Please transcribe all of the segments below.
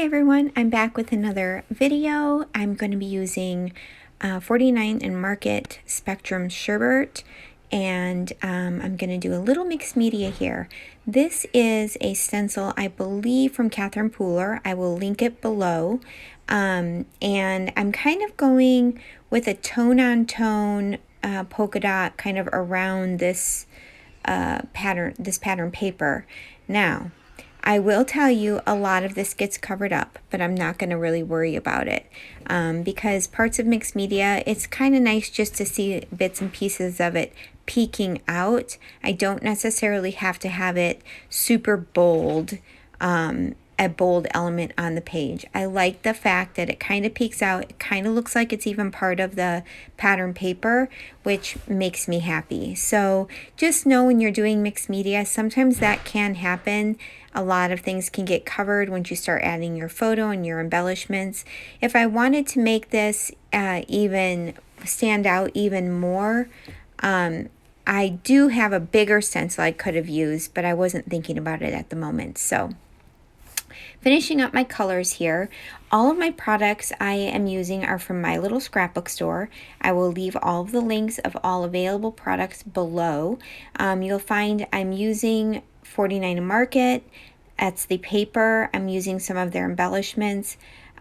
everyone, I'm back with another video. I'm going to be using 49 and Market Spectrum Sherbet, and I'm going to do a little mixed media here. This is a stencil, I believe, from Catherine Pooler. I will link it below. And I'm kind of going with a tone-on-tone polka dot kind of around this pattern paper. Now, I will tell you a lot of this gets covered up, but I'm not going to really worry about it because parts of mixed media, it's kind of nice just to see bits and pieces of it peeking out. I don't necessarily have to have it super bold, a bold element on the page. I like the fact that it kind of peeks out. It kind of looks like it's even part of the pattern paper, which makes me happy. So just know when you're doing mixed media, sometimes that can happen. A lot of things can get covered once you start adding your photo and your embellishments. If I wanted to make this even stand out even more, I do have a bigger stencil I could have used, but I wasn't thinking about it at the moment. So finishing up my colors here, all of my products I am using are from My Little Scrapbook Store. I will leave all of the links of all available products below. You'll find I'm using 49 Market. That's the paper. I'm using some of their embellishments,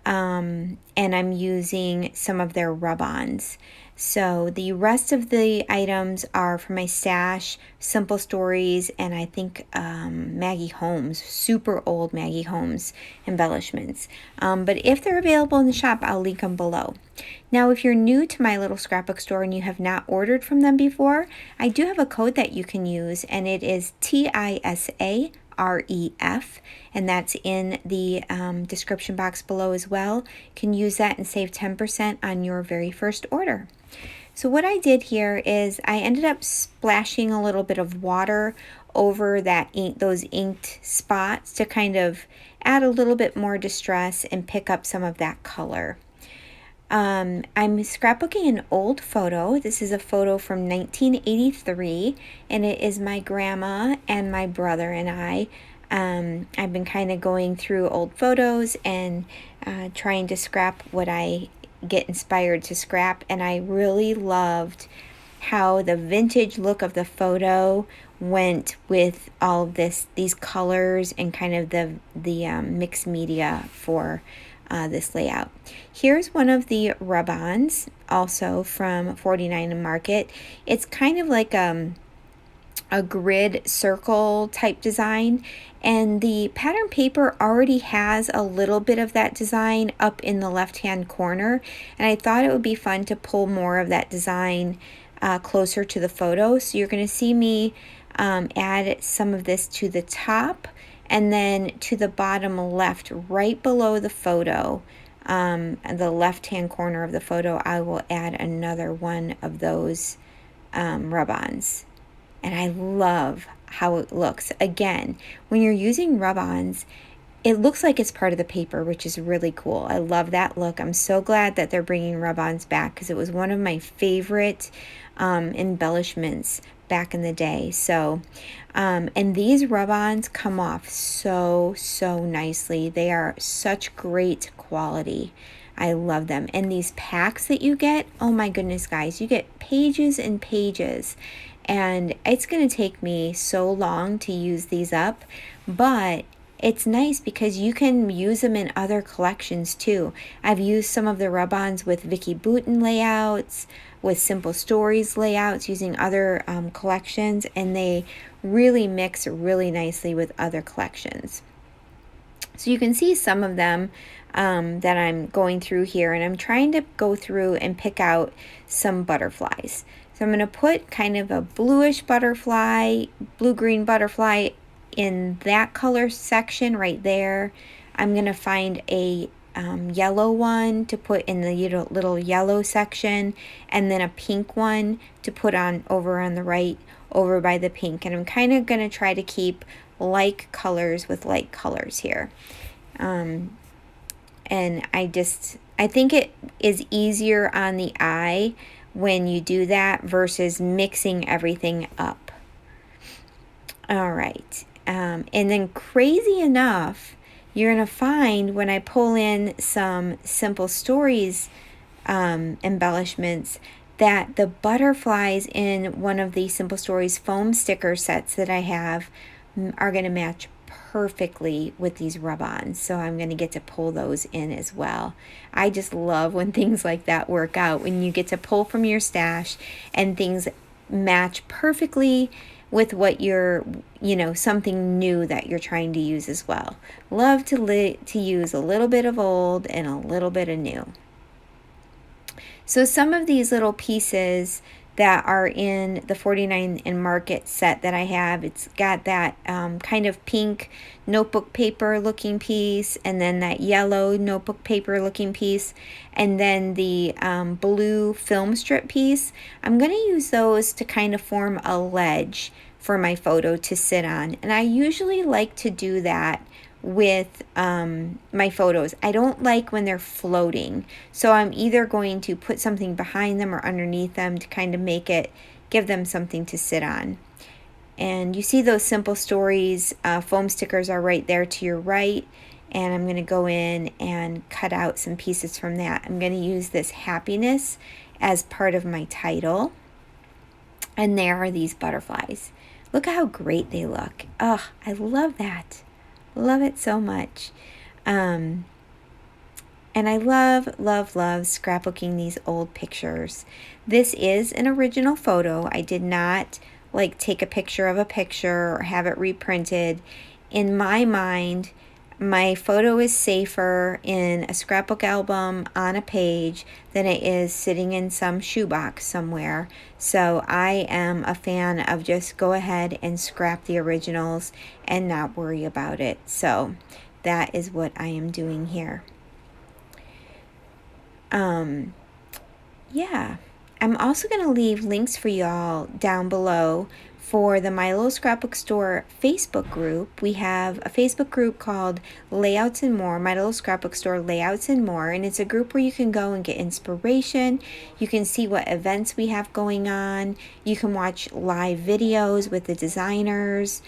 and I'm using some of their rub-ons. So the rest of the items are from my stash, Simple Stories, and I think Maggie Holmes, super old Maggie Holmes embellishments. But if they're available in the shop, I'll link them below. Now, if you're new to My Little Scrapbook Store and you have not ordered from them before, I do have a code that you can use, and it is TISAREF, and that's in the description box below as well. You can use that and save 10% on your very first order. So what I did here is I ended up splashing a little bit of water over that those inked spots to kind of add a little bit more distress and pick up some of that color. I'm scrapbooking an old photo. This is a photo from 1983, and it is my grandma and my brother and I. I've been kind of going through old photos and trying to scrap what I get inspired to scrap, and I really loved how the vintage look of the photo went with all of these colors and kind of the mixed media for this layout. Here's one of the rub-ons, also from 49 and Market. It's kind of like a grid circle type design, and the pattern paper already has a little bit of that design up in the left hand corner, and I thought it would be fun to pull more of that design closer to the photo. So you're going to see me add some of this to the top, and then to the bottom left, right below the photo, the left hand corner of the photo, I will add another one of those rub-ons. And I love how it looks. Again, when you're using rub-ons, it looks like it's part of the paper, which is really cool. I love that look. I'm so glad that they're bringing rub-ons back because it was one of my favorite embellishments back in the day. So, and these rub-ons come off so nicely. They are such great quality. I love them. And these packs that you get, oh my goodness, guys, you get pages and pages. And it's going to take me so long to use these up, but it's nice because you can use them in other collections too. I've used some of the rub-ons with Vicki Boutin layouts, with Simple Stories layouts, using other collections, and they really mix really nicely with other collections. So you can see some of them that I'm going through here, and I'm trying to go through and pick out some butterflies. So I'm going to put kind of a bluish butterfly, blue-green butterfly in that color section right there. I'm going to find a yellow one to put in the little yellow section, and then a pink one to put on over on the right, over by the pink. And I'm kind of going to try to keep like colors with like colors here. And I think it is easier on the eye when you do that versus mixing everything up. All right. And then crazy enough, you're going to find when I pull in some Simple Stories embellishments that the butterflies in one of the Simple Stories foam sticker sets that I have are going to match perfectly with these rub-ons. So I'm going to get to pull those in as well. I just love when things like that work out, when you get to pull from your stash and things match perfectly with what you're, something new that you're trying to use as well. Love to use a little bit of old and a little bit of new. So some of these little pieces that are in the 49 and Market set that I have, it's got that kind of pink notebook paper looking piece, and then that yellow notebook paper looking piece, and then the blue film strip piece. I'm going to use those to kind of form a ledge for my photo to sit on, and I usually like to do that with my photos. I don't like when they're floating, so I'm either going to put something behind them or underneath them to kind of give them something to sit on. And you see those Simple Stories foam stickers are right there to your right, and I'm going to go in and cut out some pieces from that. I'm going to use this happiness as part of my title, and there are these butterflies. Look how great they look. Oh, I love that. Love it so much. And I love scrapbooking these old pictures. This is an original photo. I did not take a picture of a picture or have it reprinted. In my mind, my photo is safer in a scrapbook album on a page than it is sitting in some shoebox somewhere. So I am a fan of just go ahead and scrap the originals and not worry about it. So that is what I am doing here. Yeah. I'm also going to leave links for y'all down below for the My Little Scrapbook Store Facebook group. We have a Facebook group called Layouts and More, My Little Scrapbook Store Layouts and More, and it's a group where you can go and get inspiration. You can see what events we have going on. You can watch live videos with the designers.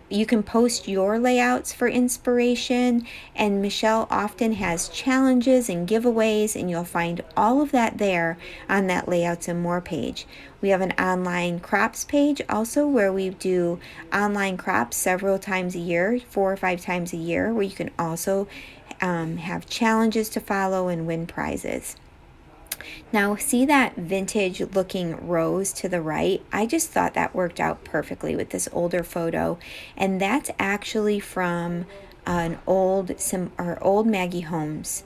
You can post your layouts for inspiration, and Michelle often has challenges and giveaways, and you'll find all of that there on that Layouts and More page. We have an online crops page also, where we do online crops several times a year, 4 or 5 times a year, where you can also have challenges to follow and win prizes. Now, see that vintage looking rose to the right? I just thought that worked out perfectly with this older photo, and that's actually from an old Maggie Holmes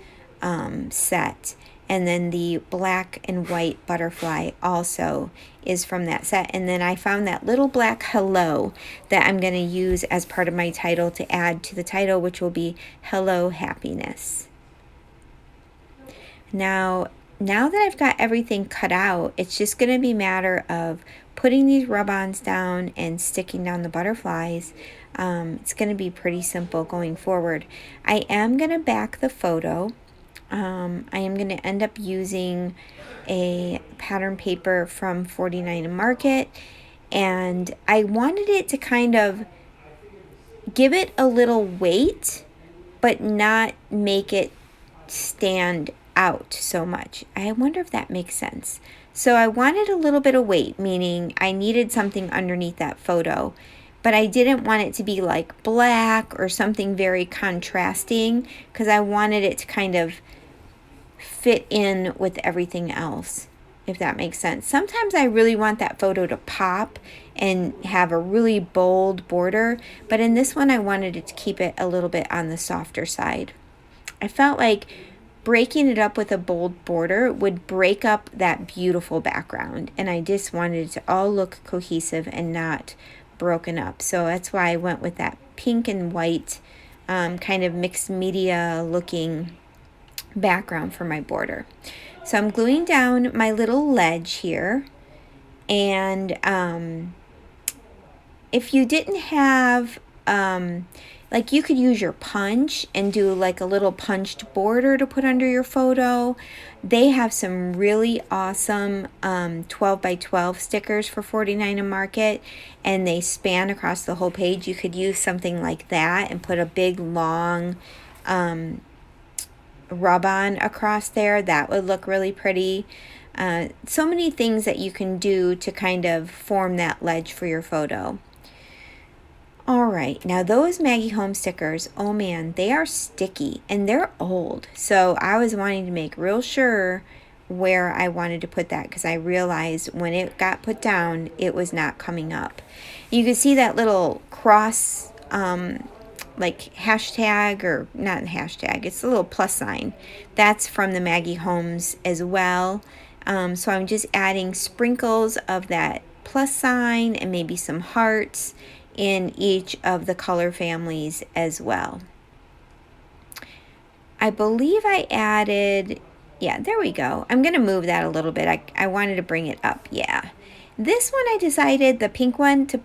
set. And then the black and white butterfly also is from that set. And then I found that little black hello that I'm going to use as part of my title to add to the title, which will be Hello Happiness. Now that I've got everything cut out, it's just going to be a matter of putting these rub-ons down and sticking down the butterflies. It's going to be pretty simple going forward. I am going to back the photo. I am going to end up using a pattern paper from 49 and Market, and I wanted it to kind of give it a little weight, but not make it stand out so much. I wonder if that makes sense. So I wanted a little bit of weight, meaning I needed something underneath that photo, but I didn't want it to be like black or something very contrasting, because I wanted it to kind of fit in with everything else, if that makes sense. Sometimes I really want that photo to pop and have a really bold border, but in this one I wanted it to keep it a little bit on the softer side. I felt like breaking it up with a bold border would break up that beautiful background, and I just wanted it to all look cohesive and not broken up. So that's why I went with that pink and white kind of mixed media looking background for my border. So I'm gluing down my little ledge here, and if you didn't have like you could use your punch and do like a little punched border to put under your photo. They have some really awesome 12 by 12 stickers for $49 a Market, and they span across the whole page. You could use something like that and put a big long rub-on across there. That would look really pretty. So many things that you can do to kind of form that ledge for your photo. All right, now those Maggie Home stickers, oh man, they are sticky and they're old. So I was wanting to make real sure where I wanted to put that, because I realized when it got put down, it was not coming up. You can see that little cross, like hashtag, or not hashtag, it's a little plus sign. That's from the Maggie Homes as well. So I'm just adding sprinkles of that plus sign and maybe some hearts in each of the color families as well. I believe I added, yeah, there we go. I'm going to move that a little bit. I wanted to bring it up, yeah. This one I decided, the pink one, to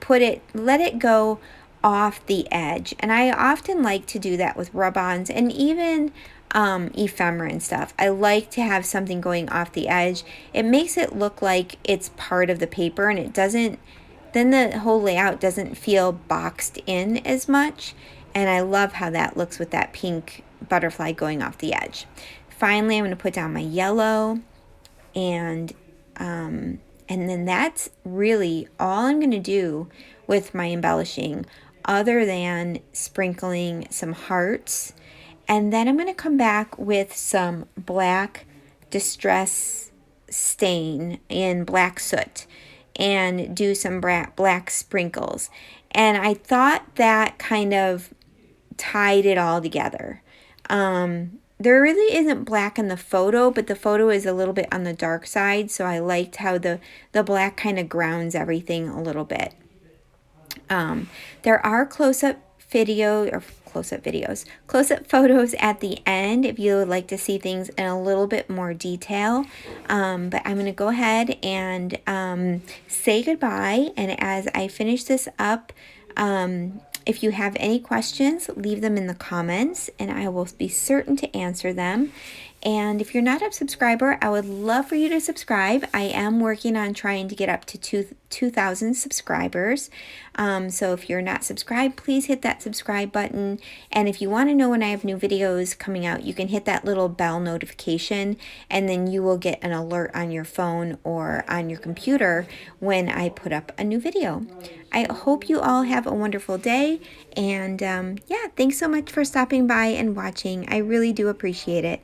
let it go off the edge. And I often like to do that with rub-ons and even ephemera and stuff. I like to have something going off the edge. It makes it look like it's part of the paper, and it doesn't, then the whole layout doesn't feel boxed in as much. And I love how that looks with that pink butterfly going off the edge. Finally, I'm going to put down my yellow, and then that's really all I'm going to do with my embellishing, other than sprinkling some hearts. And then I'm going to come back with some black distress stain in black soot and do some black sprinkles. And I thought that kind of tied it all together. There really isn't black in the photo, but the photo is a little bit on the dark side, so I liked how the black kind of grounds everything a little bit. There are close-up photos at the end if you would like to see things in a little bit more detail. But I'm going to go ahead and say goodbye. And as I finish this up, if you have any questions, leave them in the comments and I will be certain to answer them. And if you're not a subscriber, I would love for you to subscribe. I am working on trying to get up to 2,000 subscribers. So if you're not subscribed, please hit that subscribe button. And if you want to know when I have new videos coming out, you can hit that little bell notification, and then you will get an alert on your phone or on your computer when I put up a new video. I hope you all have a wonderful day. And yeah, thanks so much for stopping by and watching. I really do appreciate it.